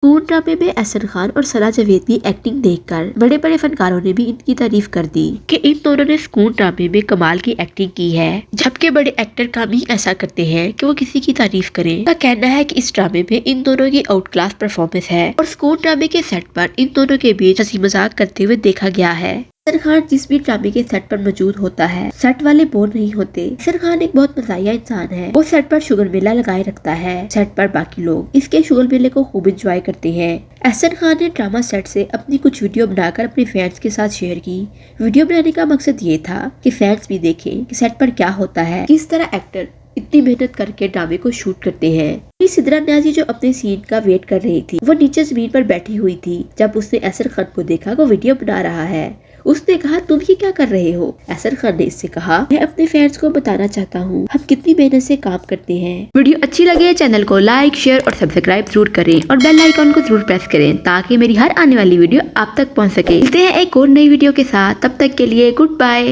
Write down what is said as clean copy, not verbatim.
खून ड्रामे में अहसन खान और सना जावेद की एक्टिंग देखकर बड़े बड़े फनकारों ने भी इनकी तारीफ कर दी कि इन दोनों ने खून ड्रामे में कमाल की एक्टिंग की है। जबकि बड़े एक्टर कम ही ऐसा करते हैं कि वो किसी की तारीफ करें। उनका कहना है कि इस ड्रामे में इन दोनों की आउट क्लास परफॉर्मेंस है और खून ड्रामे के सेट पर इन दोनों के बीच हंसी मजाक करते हुए देखा गया है। अहसन खान जिस भी ड्रामे के सेट पर मौजूद होता है, सेट वाले बोर नहीं होते। अहसन खान एक बहुत मजाया इंसान है। वो सेट पर शुगर मेला लगाए रखता है। सेट पर बाकी लोग इसके शुगर मेले को खूब एंजॉय करते हैं। अहसन खान ने ड्रामा सेट से अपनी कुछ वीडियो बनाकर अपने फैंस के साथ शेयर की। वीडियो बनाने का मकसद ये था कि फैंस भी देखें कि सेट पर क्या होता है, किस तरह एक्टर इतनी मेहनत करके ड्रामे को शूट करते हैं। सिद्रा न्याजी जो अपने सीन का वेट कर रही थी, वो नीचे जमीन पर बैठी हुई थी। जब उसने अहसन खान को देखा वो वीडियो बना रहा है, उसने कहा तुम ये क्या कर रहे हो। अहसन खान ने इससे कहा मैं अपने फैंस को बताना चाहता हूँ हम कितनी मेहनत से काम करते हैं। वीडियो अच्छी लगे चैनल को लाइक शेयर और सब्सक्राइब जरूर करें और बेल आइकॉन को जरूर प्रेस करें ताकि मेरी हर आने वाली वीडियो आप तक पहुँच सके। मिलते हैं एक और नई वीडियो के साथ, तब तक के लिए गुड बाय।